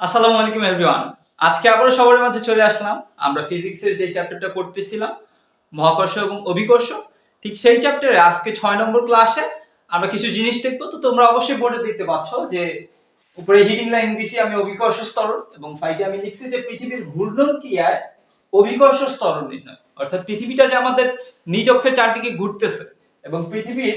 আসসালামু আলাইকুম এভরিওয়ান। আজকে আবারও সবার মাঝে চলে আসলাম। আমরা ফিজিক্সের যে চ্যাপ্টারটা করতেছিলাম মহাকর্ষ এবং অভিকর্ষ, ঠিক সেই চ্যাপ্টারে আজকে 6 নম্বর ক্লাসে আমরা কিছু জিনিস দেখবো। তো তোমরা অবশ্যই বোর্ডে দেখতে পাচ্ছ যে উপরে হিডিং লাইন দিছি আমি অভিকর্ষ ত্বরণ, এবং সাইডে আমি লিখছি যে পৃথিবীর ঘূর্ণন ক্রিয়ায় অভিকর্ষ ত্বরণ নির্ণয়। অর্থাৎ পৃথিবীটা যে আমাদের নিজ অক্ষের চারদিকে ঘুরতেছে এবং পৃথিবীর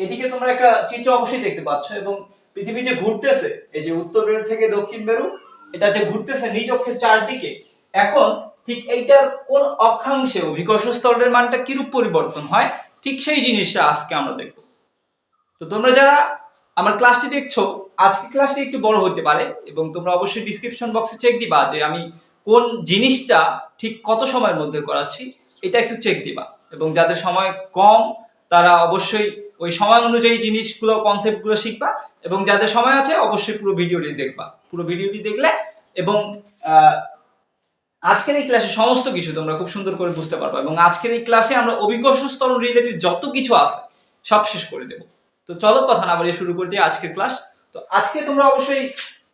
এদিকে তোমরা একটা চিত্র অবশ্যই দেখতে পাচ্ছ, এবং পৃথিবী যে ঘুরতেছে এই যে উত্তর মেরু থেকে দক্ষিণ মেরু, এটা যে ঘুরতেছে নিজ অক্ষের চারদিকে, এখন ঠিক এইটার কোন অক্ষাংশে অভিকর্ষ স্তরের মানটা কিরূপ পরিবর্তন হয়, ঠিক সেই জিনিসটা আজকে আমরা দেখব। তো তোমরা যারা আমার ক্লাসটি দেখছো, আজকে ক্লাসটি একটু বড় হতে পারে এবং তোমরা অবশ্যই ডিসক্রিপশন বক্সে চেক দিবা যে আমি কোন জিনিসটা ঠিক কত সময়ের মধ্যে করাচ্ছি, এটা একটু চেক দিবা। এবং যাদের সময় কম তারা অবশ্যই ওই সময় অনুযায়ী জিনিসগুলো কনসেপ্টগুলো শিখবা, এবং যাদের সময় আছে অবশ্যই পুরো ভিডিওটি দেখবা। পুরো ভিডিওটি দেখলে এবং আজকের এই ক্লাসে সমস্ত কিছু তোমরা খুব সুন্দর করে বুঝতে পারবে, এবং আজকের এই ক্লাসে আমরা অভিকর্ষ স্তরণ রিলেটেড যত কিছু আছে সব শেষ করে দেব। তো চলো কথা না বাড়িয়ে শুরু করে দিই আজকের ক্লাস। তো আজকে তোমরা অবশ্যই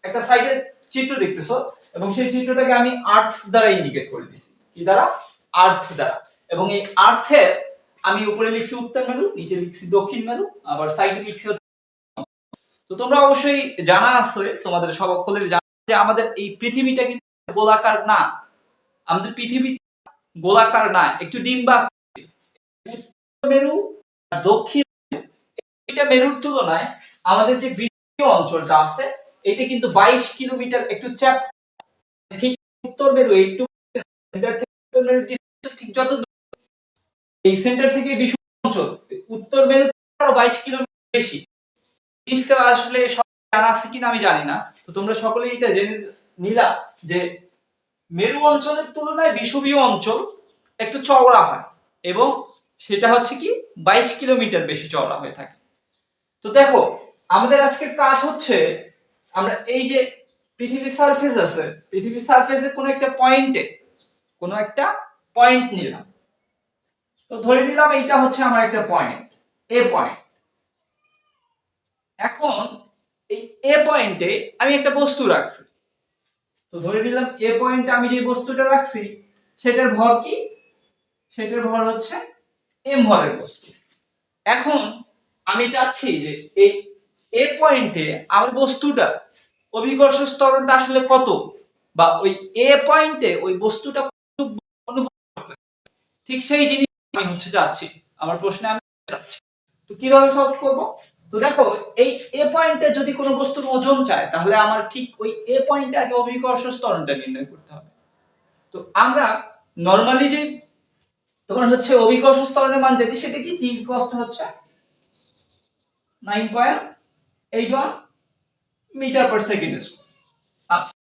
একটা সাইডের চিত্র দেখতেছো, এবং সেই চিত্রটাকে আমি আর্থ দ্বারা ইন্ডিকেট করে দিছি। কি দ্বারা? আর্থ দ্বারা। এবং এই আর্থের আমি উপরে লিখছি উত্তর মেরু, নিচে লিখছি দক্ষিণ মেরু, আবার সাইডে লিখছি। তো তোমরা অবশ্যই জানা আছে, তোমাদের সব সকলের জানা যে আমাদের এই পৃথিবীটা কিন্তু গোলাকার না। আমাদের পৃথিবী গোলাকার না, একটু ডিম্বাকৃতি। উত্তর মেরু আর দক্ষিণ এটা মেরুর তুলনায় আমাদের যে বিষুবীয় অঞ্চলটা আছে এটা কিন্তু 22 কিলোমিটার একটু চ্যাপ। ঠিক উত্তর মেরু একটু সেন্টার থেকে উত্তর মেরু ঠিক যত এই সেন্টার থেকে বিষুবীয় অঞ্চল উত্তর মেরু আরো 22 কিলোমিটার বেশি। জিনিসটা আসলে সব জানা আছে কিনা আমি জানি না। তো তোমরা সকলেই এটা জেনে নিলা যে মেরু অঞ্চলের তুলনায় বিষুবীয় অঞ্চল একটু চওড়া হয়, এবং সেটা হচ্ছে কি 22 কিলোমিটার বেশি চওড়া হয়ে থাকে। তো দেখো আমাদের আজকের কাজ হচ্ছে আমরা এই যে পৃথিবীর সারফেস আছে, পৃথিবীর সারফেসে কোনো একটা পয়েন্টে কোনো একটা পয়েন্ট নিলাম। তো ধরে নিলাম এইটা হচ্ছে আমার একটা পয়েন্ট, এ পয়েন্ট। এখন এই এ পয়েন্টে আমি একটা বস্তু রাখছি। তো ধরে নিলাম এ পয়েন্টে আমি যে বস্তুটা রাখছি সেটার ভর কি? সেটার ভর হচ্ছে এম ভরের বস্তু। এখন আমি চাচ্ছি যে এই এ পয়েন্টে আমার বস্তুটা অভিকর্ষ ত্বরণটা আসলে কত, বা ওই এ পয়েন্টে ওই বস্তুটা অনুভব করতে, ঠিক সেই জিনিস আমি হচ্ছে চাচ্ছি আমার প্রশ্নে আমি চাচ্ছি। তো কিভাবে সলভ করব? তো দেখো এই এ পয়েন্টে যদি কোনো বস্তুর ওজন চায় তাহলে আমার ঠিক ওই এ পয়েন্টে আগে অভিকর্ষ ত্বরণটা নির্ণয় করতে হবে। তো আমরা নরমালি যে তোমার হচ্ছে অভিকর্ষ ত্বরণের মান যেটি সেটা কি জি কস্ট হচ্ছে 9.81 মিটার পার সেকেন্ড স্কয়ার। আচ্ছা,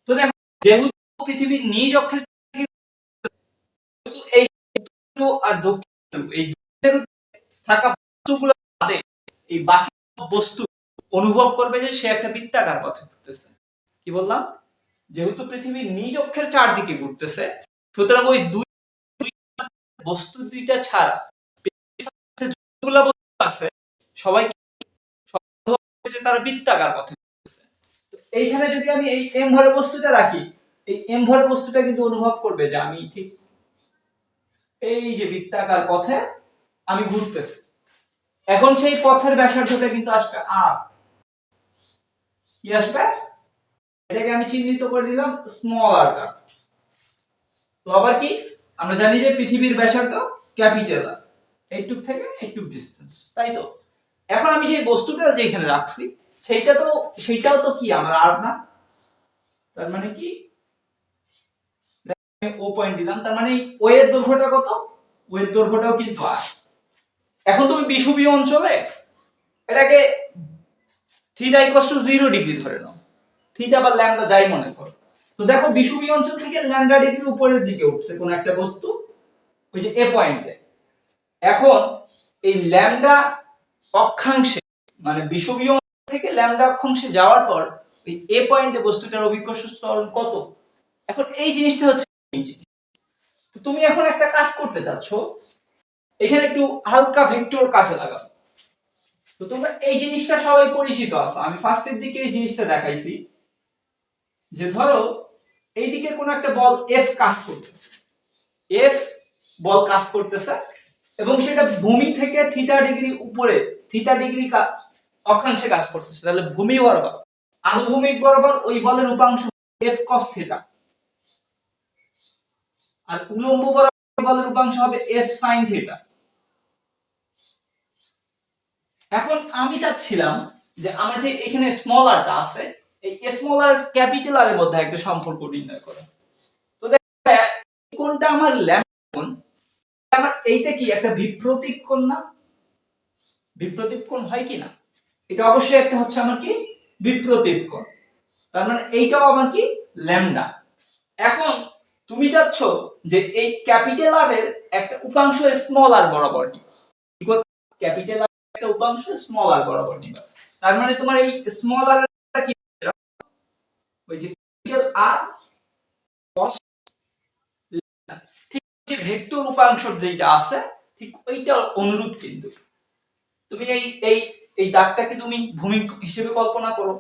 তো দেখো যেহেতু পৃথিবীর নিজ অক্ষের এই আর দক্ষিণ এই থাকা বস্তুগুলো বাদে এই বাকি বস্তু অনুভব করবে যে সে একটা বৃত্তাকার পথে ঘুরতেছে। কি বললাম? যেহেতু পৃথিবীর নিজ অক্ষের চারদিকে ঘুরতেছে, সুতরাং ওই দুই বস্তু দুইটা ছাড়া যতগুলো বস্তু আছে সবাই তারা বৃত্তাকার পথে ঘুরতেছে। তো এইখানে যদি আমি এই এম ভরের বস্তুটা রাখি, এই এম ভরের বস্তুটা কিন্তু অনুভব করবে যে আমি ঠিক এই যে বৃত্তাকার পথে আমি ঘুরতেছি। এখন সেই পথের ব্যাসার্ধটা কিন্তু আসবে আর। কি আসবে? এটাকে আমি চিহ্নিত করে দিলাম স্মল আর দ্বারা। তো আবার কি আমরা জানি যে পৃথিবীর ব্যাসার্ধ ক্যাপিটাল আর, এইটুক থেকে এইটুক ডিসটেন্স, তাই তো? এখন আমি যে বস্তুটা যেখানে রাখছি সেইটাও তো কি আমার আর না? তার মানে কি আমি ও পয়েন্ট দিলাম, তার মানে ও এর দৈর্ঘ্যটা কত? ও এর দৈর্ঘ্যটাও কিন্তু আর। এখন তুমি বিষুবীয় অঞ্চলে এটাকে থিটা ইকুয়ালস টু 0 ডিগ্রি ধরে নাও, থিটা বা ল্যামডা যাই মনে করো। তো দেখো বিষুবীয় অঞ্চল থেকে ল্যামডা ডিগ্রি উপরের দিকে উঠছে কোন একটা বস্তু ওই যে এ পয়েন্টে। এখন এই ল্যামডা অক্ষাংশে মানে বিষুবীয় অঞ্চল থেকে ল্যামডা অক্ষাংশে যাওয়ার পর এই এ পয়েন্টে বস্তুটার অভিকর্ষ ত্বরণ কত? এখন এই জিনিসটা হচ্ছে। তো তুমি এখন একটা কাজ করতে চাচ্ছ, এখানে একটু হালকা ভেক্টর কাজে লাগাও। তো তোমরা এই জিনিসটা সবাই পরিচিত আছো, আমি ফার্স্টের দিকে এই জিনিসটা দেখাইছি যে ধরো এইদিকে কোন একটা বল এফ কাজ করতেছে, এফ বল কাজ করতেছে এবং সেটা ভূমি থেকে থিটা ডিগ্রি উপরে, থিটা ডিগ্রি অক্ষাংশে কাজ করতেছে, তাহলে ভূমি বরাবর আনুভূমিক বরাবর ওই বলের উপাংশ এফ কস থিটা, আর উলম্ব বরাবর বলের উপাংশ হবে এফ সাইন থিটা। এখন আমি চাচ্ছিলাম যে আমার যে এখানে স্মল আরটা আছে, এই স্মল আর ক্যাপিটাল আর এর মধ্যে একটা সম্পর্ক নির্ণয় করা। তো দেখো কোনটা আমার ল্যাম্ডা কোণ, আমার এইটা কি একটা বিপ্রতীক কোণ না? বিপ্রতীক কোণ হয় কি না? এটা অবশ্যই একটা হচ্ছে আমার কি বিপ্রতীক কোণ, তার মানে এইটাও আমার কি ল্যাম্ডা। এখন তুমি চাচ্ছ যে এই ক্যাপিটাল আর এর একটা উপাংশ স্মল আর বরাবর নিবা, ক্যাপিটাল আর একটা উপাংশ স্মল আর বরাবর নিবা, তার মানে তোমার এই স্মল আর কি ওই যে ক্যাপিটাল আর cos ল্যাম্ডা, ঠিক যে ভেক্টর উপাংশ যেটা আছে ঠিক ওইটা অনুরূপ। কিন্তু তুমি এই এই এই দাগটাকে তুমি ভূমি হিসেবে কল্পনা করো,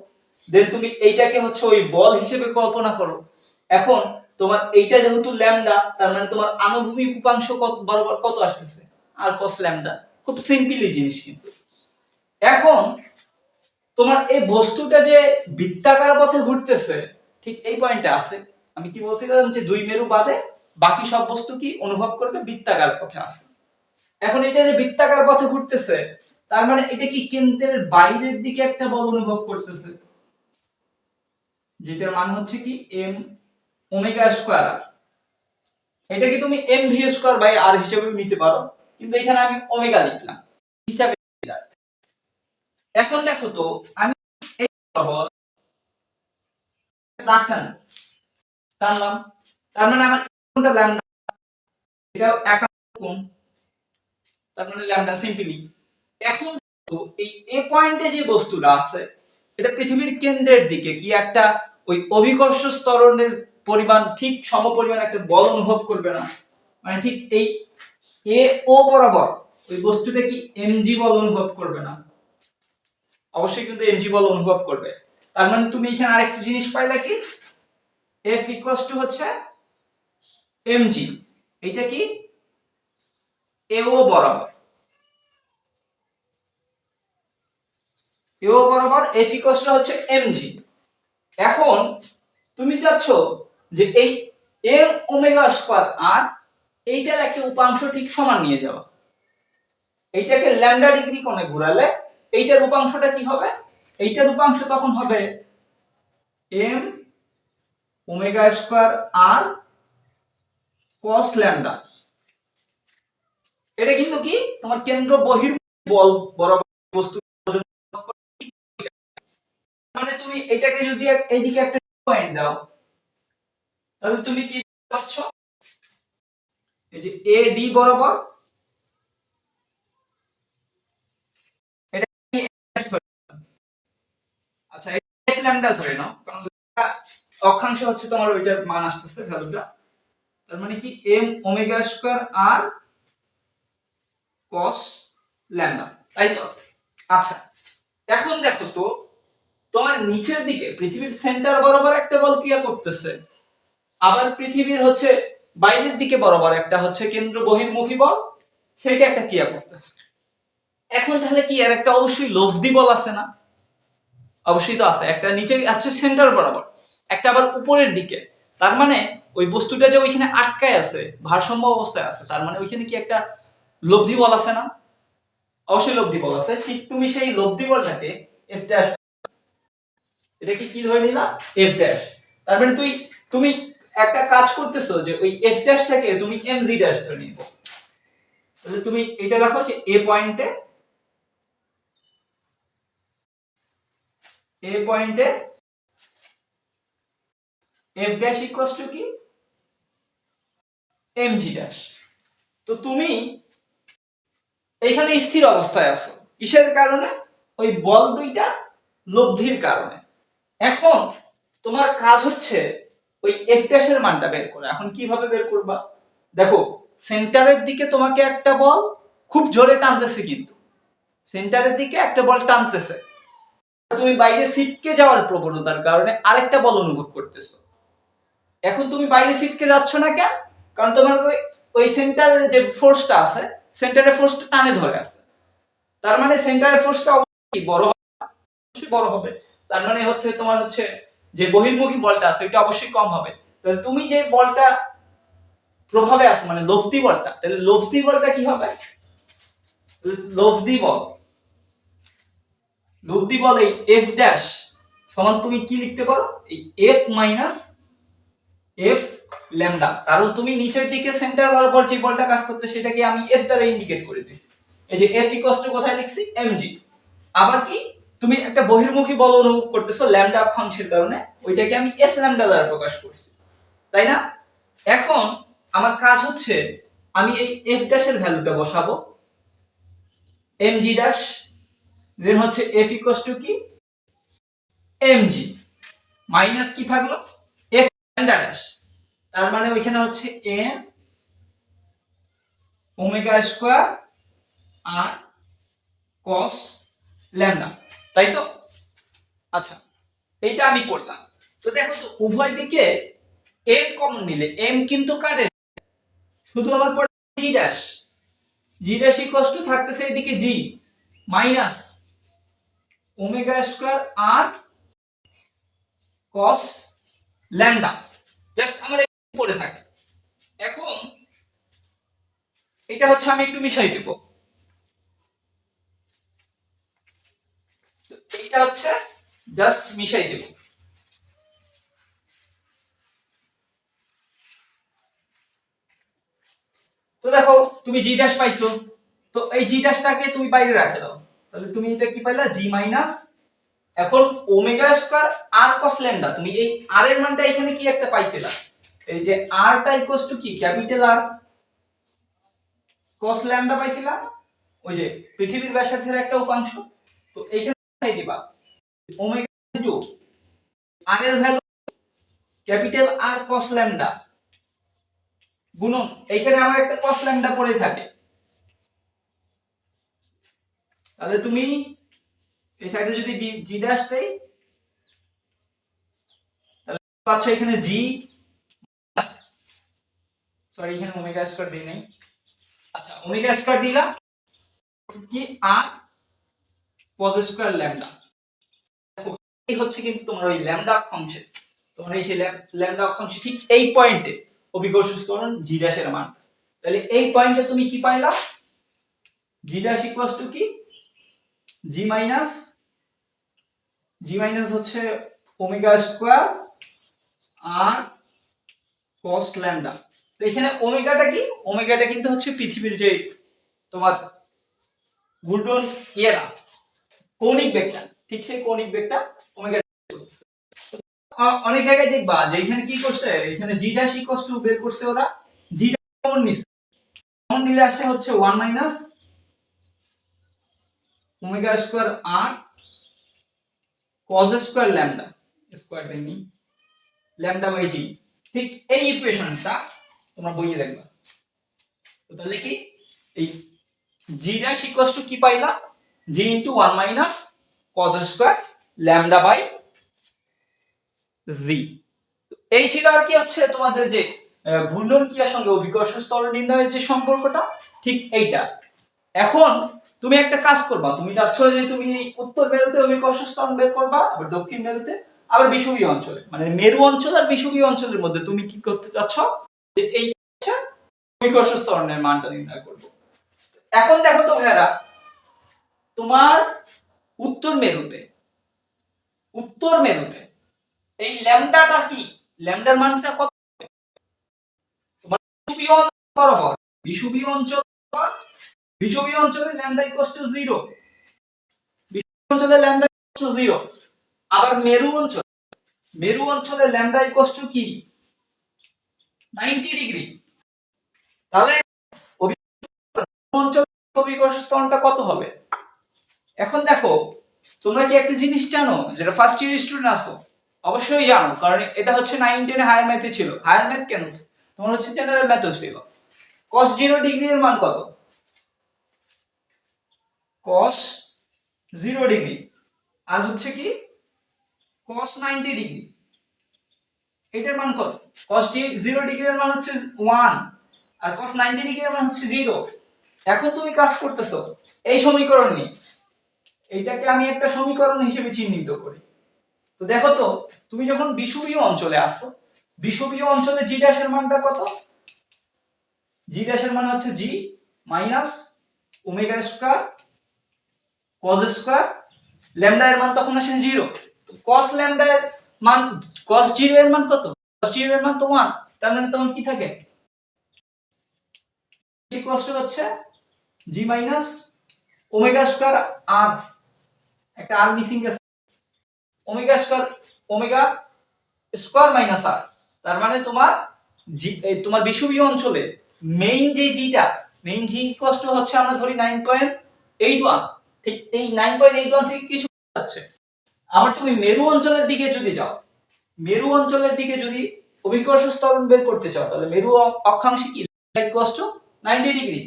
দেন তুমি এইটাকে হচ্ছে ওই বল হিসেবে কল্পনা করো। এখন তোমার এইটা যেহেতু ল্যামডা, তার মানে তোমার আনুভূমিক উপাংশ কত বরাবর কত আসতেছে আর cos ল্যামডা, খুব সিম্পলি জিনিস। কিন্তু এখন তোমার এই বস্তুটা যে বৃত্তাকার পথে ঘুরতেছে ঠিক এই পয়েন্টে আছে, আমি কি বলছিলাম যে দুই মেরু বাদে বাকি সব বস্তু কি অনুভব করবে বৃত্তাকার পথে আছে। এখন এটা যে বৃত্তাকার পথে ঘুরতেছে, তার মানে এটা কি কেন্দ্রের বাইরের দিকে একটা বল অনুভব করতেছে, যেটার মান হচ্ছে কি এম ওমেগা স্কয়ার আর। এটা কি তুমি এম ভি স্কয়ার বাই আর হিসেবে নিতে পারো, কিন্তু এখানে আমি ওমেগা লিখলাম হিসাবে। এখন দেখো তো আমি এই বরাবর দাগ টানলাম, তার মানে আমার কোনটা ল্যামডা, এটা একান্ত কোণ, তার মানে ল্যামডা সিম্পলি। এখন তো এই এ পয়েন্টে যে বস্তুটা আছে এটা পৃথিবীর কেন্দ্রের দিকে কি একটা ওই অভিকর্ষ ত্বরণের পরিমাণ ঠিক সমপরিমাণ একটা বল অনুভব করবে না? মানে ঠিক এই এ ও বরাবর ওই বস্তুটা কি এমজি বল অনুভব করবে না? অবশ্যই কিন্তু এমজি বল অনুভব করবে। তার মানে তুমি এখানে আরেকটা জিনিস পাইলা কি, এফ ইকুয়ালস টু হচ্ছে এমজি, এটা কি এও বরাবর, এও বরাবর এফ ইকুয়ালস টু হচ্ছে এমজি। এখন তুমি চাচ্ছ যে এই এম ওমেগা স্কয়ার আর এইটার একটা উপাংশ ঠিক সমান নিয়ে যাওয়া, এইটাকে ল্যামডা ডিগ্রি কোণে ঘোরালে এইটার উপাংশটা কি হবে, এইটার উপাংশ তখন হবে এম ওমেগা স্কয়ার আর cos ল্যামডা। এটা কিন্তু কি তোমার কেন্দ্র বহির্মুখী বল বরাবর বস্তু, মানে তুমি এটাকে যদি এইদিকে একটা পয়েন্ট দাও তাহলে তুমি কি পাচ্ছ, এই যে এ ডি বরাবর এটা কি আচ্ছা এটা ল্যামডা ধরে নাও, কারণ অক্ষাংশ হচ্ছে তোমার ওইটার মান আসতেছে ভ্যালুটা, তার মানে কি এম ওমেগা স্কয়ার আর cos ল্যামডা, তাই তো? আচ্ছা এখন দেখো তো তোমার নিচের দিকে পৃথিবীর সেন্টার বরাবর একটা বল ক্রিয়া করতেছে, আবার পৃথিবীর হচ্ছে বাইরের দিকে বরাবর একটা হচ্ছে কেন্দ্র বহির্মুখী বল, সেটা একটা ক্রিয়া করতেছে। এখন তাহলে কি আর একটা অবশ্যই লব্ধি বল আছে না? অবশ্যই তো আছে, একটা নিচে আছে সেন্টার বরাবর, একটা আবার উপরের দিকে, তার মানে ওই বস্তুটা যে ওইখানে আটকায় আছে ভারসাম্য অবস্থায় আছে, তার মানে ওইখানে কি একটা লব্ধি বল আছে না? অবশ্যই লব্ধি বল আছে। ঠিক তুমি সেই লব্ধি বলটাকে এফ ড্যাশ, এটাকে কি ধরে নিলা এফ ড্যাশ, তার মানে তুমি একটা কাজ করতেছো যে ওই এফ ড্যাশটাকে তুমি এম জি ড্যাশ ধরে নিবে। তাহলে তুমি এটা দেখো যে এ পয়েন্টে এফ ড্যাশ ইকুয়ালস টু কি এম জি ড্যাশ। তো তুমি এইখানে স্থির অবস্থায় আছো কিসের কারণে, ওই বল দুইটা লব্ধির কারণে। এখন তোমার কাজ হচ্ছে ওই এফ ড্যাশের মানটা বের করা। এখন কিভাবে বের করবা, দেখো সেন্টারের দিকে তোমাকে একটা বল খুব জোরে টানতেছে, কিন্তু সেন্টারের দিকে একটা বল টানতেছে, তুমি বাইরে ছিটকে যাওয়ার প্রবণতার কারণে আরেকটা বল অনুভব করতেছো। এখন তুমি বাইরে ছিটকে যাচ্ছ না কেন? কারণ তোমার ওই সেন্টারের যে ফোর্সটা আছে, সেন্টারের ফোর্সটা টানে ধরে আছে। তার মানে সেন্টারের ফোর্সটা অবশ্যই বড় হবে, অবশ্যই বড় হবে। তার মানে হচ্ছে তোমার হচ্ছে যে বহির্মুখী বলটা আছে এটা অবশ্যই কম হবে। তাহলে তুমি যে বলটা প্রভাবে আছে মানে লব্ধি বলটা, তাহলে লব্ধি বলটা কি হবে? লব্ধি বল, লব্ধি বল এই এফ ড্যাশ সমান তুমি কি লিখতে পারো? এই এফ মাইনাস এফ ল্যামডা। কারণ তুমি নিচের দিকে সেন্টার বরাবর যে বলটা কাজ করতে সেটাকে আমি এফ দ্বারা ইন্ডিকেট করে দিছি। এই যে এফ ইকুয়ালস টু কোথায় লিখছি? এমজি। আবার কি তুমি একটা বহির্মুখী বল অনুভব করতেছো ল্যামডা অক্ষাংশের কারণে, ওইটাকে আমি এফ ল্যামডা দ্বারা প্রকাশ করছি, তাই না? এখন আমার কাজ হচ্ছে আমি এই এফ ড্যাশের ভ্যালুটা বসাবো এমজি ড্যাশ, দেন হচ্ছে এফ ইকুয়ালস টু কি? এমজি মাইনাস কি থাকলো? F lambda dash. তার মানে ওইখানে হচ্ছে এম ওমেগা স্কয়ার আর কস ল্যামডা, তাই তো? আচ্ছা, এইটা আমি করলাম। তো দেখো তো উভয় দিকে এম কমন নিলে এম কিন্তু কাটে, শুধু আমার পড়ে G dash. G dash equals to থাকতেছে এদিকে জি মাইনাস ওমেগা স্কয়ার আর কস ল্যামডা। জাস্ট আমার পড়ে থাকে। এখন এটা হচ্ছে আমি একটু মিশাই দেব। এইটা হচ্ছে জাস্ট মিশাই দেব। তো দেখো তুমি জি ড্যাশ পাইছো, তো এই জি ড্যাশটাকে তুমি বাইরে রাখে দাও, তাহলে তুমি এটা কি পাইলা? জি মাইনাস এখন ওমেগা স্কয়ার আর cos ল্যামডা। তুমি এই আর এর মানটা এখানে কি একটা পাইছিলা? এই যে আর টা ইকুয়ালস টু কি? ক্যাপিটাল আর cos ল্যামডা পাইছিলা, ওই যে পৃথিবীর ব্যাসার্ধের একটা উপাংশ। তো এইখানে কোথায় দিবা? ওমেগা ইনটু আর এর value capital R cos lambda গুণন এইখানে আমার একটা cos ল্যামডা পড়ে থাকে। তাহলে তুমি এই সাইডে যদি জি ড্যাশ দেই তাহলে পাচ্ছ এখানে জি, সরি এখানে ওমেগা স্কয়ার দেই নাই। আচ্ছা ওমেগা স্কয়ার দিলা কি আর cos স্কয়ার ল্যামডা। দেখো এই হচ্ছে কিন্তু তোমার ওই ল্যামডা অক্ষাংশে, তোমার এই যে ল্যামডা অক্ষাংশে ঠিক এই পয়েন্টে অভিকর্ষ ত্বরণ জি ড্যাশের মান। তাহলে এই পয়েন্টে তুমি কি পাইলা? জি ড্যাশ ইকুয়ালস টু কি? জি মাইনাস হচ্ছে ওমেগা স্কয়ার আর cos ল্যামডা। তো এখানে ওমেগাটা কি? ওমেগাটা কিন্তু হচ্ছে পৃথিবীর যে তোমার ঘূর্ণন ইয়েটা কৌণিক বেগটা, ঠিক সেই কৌণিক বেগটা ওমেগা। অনেক জায়গায় দেখবা যে এখানে কি করছে, এখানে জি ড্যাশ ইকুয়ালস টু বের করছে ওরা, জি কমন নিছে, কমন নিলে আসে হচ্ছে 1 মাইনাস ওমেগা স্কয়ার আর cos square lambda square by নি ল্যামডা বাই জি। ঠিক এই ইকুয়েশনটা তোমরা বইয়ে দেখবা। তো তাহলে কি এই জি ড্যাশ ইকুয়ালস টু কি পাইলা? G into 1 minus cos square lambda by G. এই ছিল আর কি হচ্ছে তোমাদের যে ঘূর্ণন ক্রিয়ার সঙ্গে অভিকর্ষ স্তর নির্ণয়ের যে সম্পর্কটা, ঠিক এইটা। এখন তুমি একটা কাজ করবা, তুমি চাচ্ছ যে তুমি উত্তর মেরুতে অভিকর্ষ স্তর বের করবা, আবার দক্ষিণ মেরুতে, আবার বিষুবীয় অঞ্চলে, মানে মেরু অঞ্চল আর বিষুবীয় অঞ্চলের মধ্যে তুমি কি করতে চাচ্ছ? যে এই হচ্ছে অভিকর্ষ স্তরণের মানটা নির্ণয় করব। এখন দেখো তো ভাইরা, তোমার উত্তর মেরুতে, উত্তর মেরুতে এই ল্যামডাটা কি? ল্যামডার মানটা কত? তোমার বিষুবীয় অঞ্চল বরাবর, বিষুবীয় অঞ্চল বা বিষুবীয় অঞ্চলে ল্যামডা ইকুয়ালস টু 0, বিষুবীয় অঞ্চলে ল্যামডা ইকুয়ালস টু 0। আবার মেরু অঞ্চল, মেরু অঞ্চলে ল্যামডা ইকুয়ালস টু কি? 90 ডিগ্রি। তাহলে অঞ্চল অভিকর্ষ স্তরণটা কত হবে? এখন দেখো তোমরা কি একটা জিনিস জানো, যেটা ফার্স্ট ইয়ার স্টুডেন্ট আছো অবশ্যই জানো, কারণ এটা হচ্ছে 9 10 হায়ার ম্যাথে ছিল। হায়ার ম্যাথ কেন, তোমার হচ্ছে জেনারেল ম্যাথও ছিল। cos 0 ডিগ্রি এর মান কত? cos 0 ডিগ্রি আর হচ্ছে কি cos 90 ডিগ্রি। এটার মান কত? cos 0 ডিগ্রির মান হচ্ছে 1 আর cos 90 ডিগ্রির মান হচ্ছে 0। এখন তুমি কাজ করতেছো এই সমীকরণ নিয়ে, এইটাকে আমি একটা সমীকরণ হিসেবে চিহ্নিত করি। তো দেখো তো, তুমি যখন বিষুবীয় অঞ্চলে আসো, বিষুবীয় অঞ্চলে জি ড্যাশের মানটা কত? জি ড্যাশের মান হচ্ছে G minus omega square cos square, lambda এর মান তখন আসে 0। তো cos ল্যামডা এর মান, cos 0 এর মান কত? cos 0 এর মান তো 1, তার মানে তখন কি থাকে? ইকুয়ালস টু হচ্ছে G minus omega square R, একটা আর মিসিং আছে, omega square, omega square minus R. তার মানে তোমার তোমার বিষুবীয় অঞ্চলে মেইন যে জিটা, মেইন জি ইকুয়ালস টু হচ্ছে আমরা ধরি 9.81। ঠিক এই 9.81 থেকে কিছু যাচ্ছে। আবার তুমি মেরু অঞ্চলের দিকে যদি যাও, মেরু অঞ্চলের দিকে যদি অভিকর্ষ ত্বরণ বের করতে চাও, তাহলে মেরু অক্ষাংশে কি ইকুয়ালস টু 90 ডিগ্রি।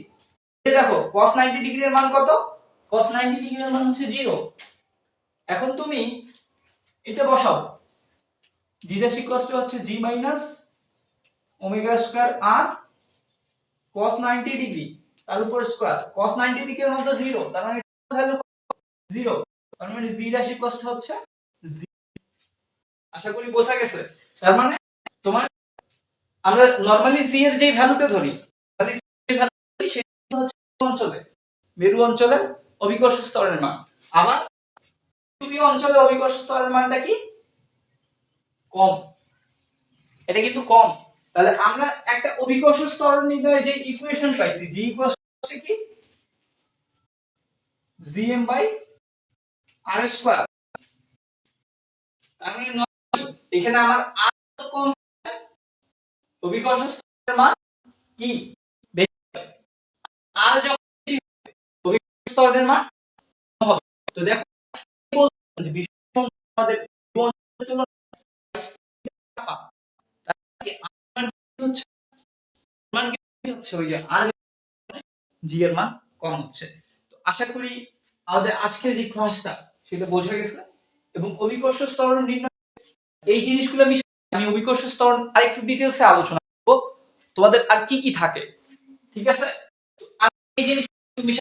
দেখো cos 90 ডিগ্রি এর মান কত? cos 90 ডিগ্রি এর মান হচ্ছে 0। এখন তুমি এটা বসাও, g ড্যাশ ইকুয়ালস টু হচ্ছে g মাইনাস ওমেগা স্কয়ার আর cos 90 ডিগ্রি তার উপর স্কয়ার। cos 90 ডিগ্রি এর মান তো 0, তার মানে ভ্যালু 0, তার মানে g ড্যাশ ইকুয়ালস টু হচ্ছে 0। আশা করি বোঝা গেছে। তার মানে তোমার, আমরা নরমালি c এর যে ভ্যালুটা ধরি, মানে যে ভ্যালু ধরি সেটা হচ্ছে অঞ্চলে, মেরু অঞ্চলের অভিকর্ষ স্তরের মান। আবার বিষুবীয় অঞ্চলের অভিকর্ষ স্তরের মানটা কি? কম। এটা কিন্তু কম। তাহলে আমরা একটা অভিকর্ষ স্তর নির্ণয়ে যে ইকুয়েশন পাইছি, জি ইকুয়ালস হচ্ছে কি gm বাই আর স্কয়ার। তার মানে এখানে আমার আর তো কম, অভিকর্ষ স্তরের মান কি বেশি, আর যখন বেশি অভিকর্ষ স্তরের মান কম হবে। তো দেখো যে বিষুবীয় আমাদের তুলনায় হচ্ছে মান হচ্ছে ওই যে আর জি এর মান কম হচ্ছে। তো আশা করি আমাদের আজকের যে ক্লাসটা সেটা বোঝা গেছে। এবং অভিকর্ষ ত্বরণ নির্ণয় এই জিনিসগুলো আমি অভিকর্ষ ত্বরণ আরেকটু ডিটেইলসে আলোচনা করব, তোমাদের আর কি কি থাকে, ঠিক আছে? আমি এই জিনিস তুমি,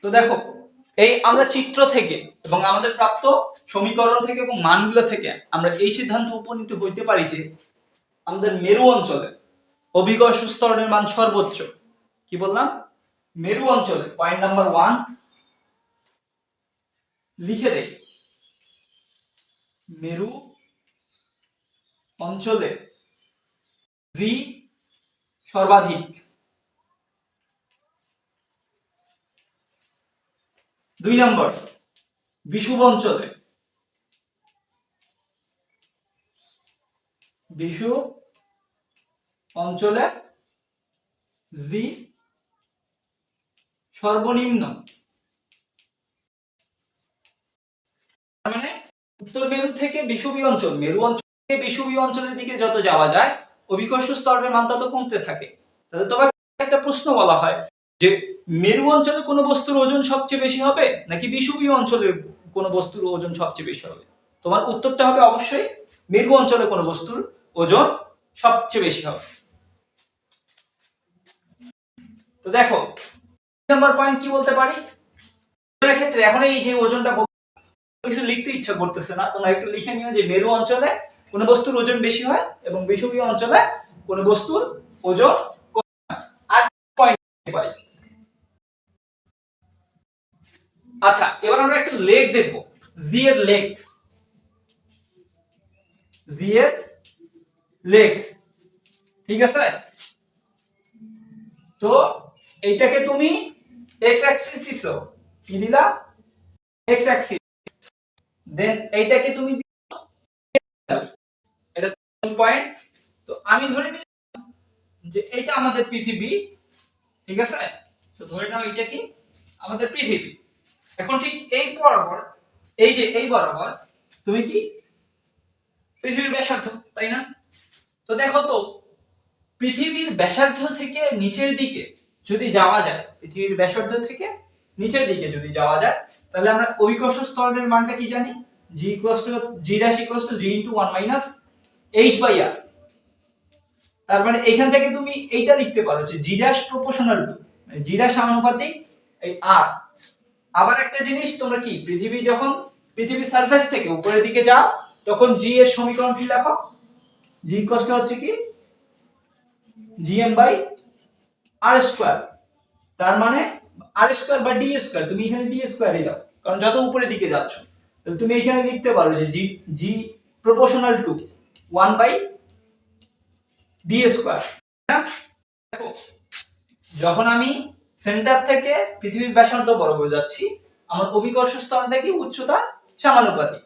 তো দেখো এই আমরা চিত্র থেকে এবং আমাদের প্রাপ্ত সমীকরণ থেকে এবং মানগুলো থেকে আমরা এই সিদ্ধান্ত উপনীত হইতে পারি যে আমাদের মেরু অঞ্চলে অভিকর্ষ ত্বরণের মান সর্বোচ্চ। কি বললাম? মেরু অঞ্চলে পয়েন্ট নাম্বার 1 লিখে দেই, মেরু অঞ্চলে জি সর্বাধিক। 2 নম্বর, বিষুব অঞ্চলে, বিষুব অঞ্চলে জি সর্বনিম্ন। মানে উত্তর মেরু থেকে বিষুবীয় অঞ্চল, মেরু অঞ্চল থেকে বিষুবীয় অঞ্চলের দিকে যত যাওয়া যায় অভিকর্ষ স্তরের মান তত কমতে থাকে। তাহলে তোমাকে একটা প্রশ্ন বলা হয় যে মেরু অঞ্চলে কোন বস্তুর ওজন সবচেয়ে বেশি হবে নাকি বিষুবীয় অঞ্চলের কোন বস্তুর ওজন সবচেয়ে বেশি হবে? তোমার উত্তরটা হবে অবশ্যই মেরু অঞ্চলে কোন বস্তুর ওজন সবচেয়ে বেশি হবে। তো দেখো নাম্বার পয়েন্ট কি বলতে পারি এর ক্ষেত্রে, এখন এই যে ওজনটা কিছু লিখতে ইচ্ছা করতেছে না, তোমরা একটু লিখে নিও যে মেরু অঞ্চলে কোন বস্তুর ওজন বেশি হয় এবং বিষুবীয় অঞ্চলে কোন বস্তুর ওজন কম হয়। আর পয়েন্ট পাই। আচ্ছা এবার আমরা একটু লেগ দেখব, জি এর লেগ, জি এর লেগ, ঠিক আছে? তো এইটাকে তুমি এক্স অ্যাক্সিস দিছো, কি দিলা? X Axis. দেন এইটাকে তুমি এটা পয়েন্ট। তো আমি ধরে নিই যে এটা আমাদের পৃথিবী, ঠিক আছে? তো ধরে নাও এটা কি আমাদের পৃথিবী। এখন ঠিক এই বরাবর, এই যে এই বরাবর তুমি কি পৃথিবীর ব্যাসার্ধ, তাই না? তো দেখো তো, পৃথিবীর ব্যাসার্ধ থেকে নিচের দিকে যদি যাওয়া যায়, পৃথিবীর ব্যাসার্ধ থেকে নিচের দিকে যদি যাওয়া যায়, তাহলে আমরা অভিকর্ষ ত্বরণের মানটা কি জানি? g g' g into 1 minus h/r। তার মানে এখান থেকে তুমি এইটা লিখতে পারো যে g' প্রপোর্শনাল টু, মানে g' সমানুপাতিক এই r। আবার একটা জিনিস, তোমরা কি পৃথিবীর সারফেস থেকে উপরের দিকে যাও, তখন g এর সমীকরণ কি লেখো? g হচ্ছে কি gm/r²। তার মানে r² বা d², তুমি এখানে d² দাও, কারণ যত উপরের দিকে যাচ্ছ। তাহলে তুমি এখানে লিখতে পারো যে g প্রপোর্শনাল টু 1/d²। দেখো, যখন আমি সেন্টার থেকে পৃথিবীর ব্যাসার্ধ বরাবর যাচ্ছি, আমার অভিকর্ষ ত্বরণটা কি উচ্চতা সমানুপাতিক।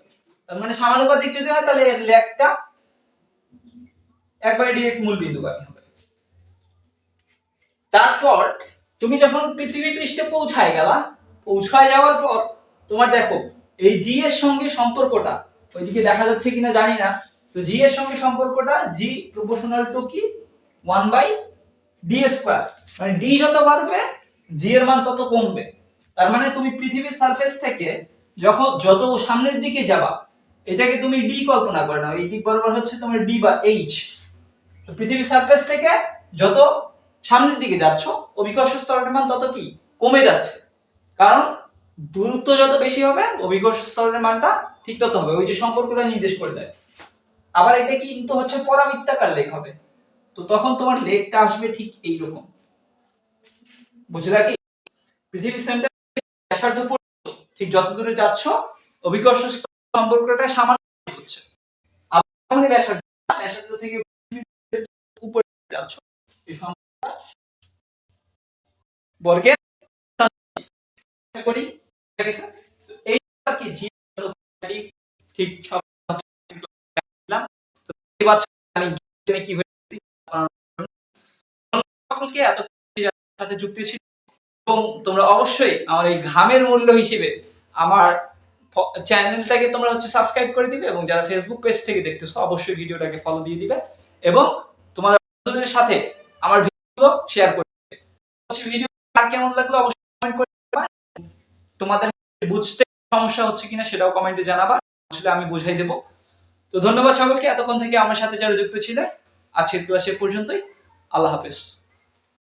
তার মানে সমানুপাতিক যদি হয়, তাহলে এর লেগটা 1/d মূল বিন্দুগামী হবে। তারপর তুমি যখন পৃথিবী পৃষ্ঠে পৌঁছায় যাওয়ার পর তোমার দেখো এই জি এর সঙ্গে সম্পর্কটা, ওইদিকে দেখা যাচ্ছে কিনা জানি না, তো জি এর সঙ্গে সম্পর্কটা g প্রপোর্শনাল টু কি 1/d²। মানে d যত বাড়বে g এর মান তত কমবে। তার মানে তুমি পৃথিবীর সারফেস থেকে যত সামনের দিকে যাবা, এটাকে তুমি d কল্পনা করে নাও, এই দিক বরাবর হচ্ছে তোমার d বা h। তো পৃথিবীর সারফেস থেকে যত সামনের দিকে যাচ্ছ, অভিকর্ষ ত্বরণের মান তত কি কমে যাচ্ছে, কারণ দূরত্ব যত বেশি হবে অভিকর্ষ ত্বরণের মানটা ঠিক তত হবে। ওই যে সম্পর্কটা নির্দেশ করে দেয়। আবার এটা কিন্তু হচ্ছে পরাবৃত্তাকার লেগ হবে, তো তখন তোমার লেগটা আসবে ঠিক এই রকম। বুঝলা কি? পৃথিবীর সেন্টার ব্যাসার্ধ পর্যন্ত ঠিক যত দূরে যাচ্ছ, অভিকর্ষ সম্পর্কটা সামান্য হচ্ছে। আবার ব্যাসার্ধ থেকে উপরে যাচ্ছ, এই সম্পর্কটা বর্গের করি, ঠিক আছে? এই কি জি ঠিক সব দিলাম। তো এবার আমি কি হয়েছে, সকলকে এত সাথে যুক্ত ছিল, এবং তোমরা অবশ্যই আমার এই ঘামের মূল্য হিসেবে আমার চ্যানেলটাকে তোমরা হচ্ছে সাবস্ক্রাইব করে দিবে, এবং যারা ফেসবুক পেজ থেকে দেখতেছো অবশ্যই ভিডিওটাকে ফলো দিয়ে দিবে, এবং তোমাদের বন্ধুদের সাথে আমার ভিডিও শেয়ার করে দিবে। ভিডিও আর কেমন লাগলো অবশ্যই কমেন্ট করে দিবা। তোমাদের বুঝতে সমস্যা হচ্ছে কিনা সেটাও কমেন্টে জানাবা, আসলে আমি বুঝাই দেব। তো ধন্যবাদ সকলকে এতক্ষণ থেকে আমার সাথে যারা যুক্ত ছিলে। আজকের ক্লাস এ পর্যন্তই। আল্লাহ হাফেজ।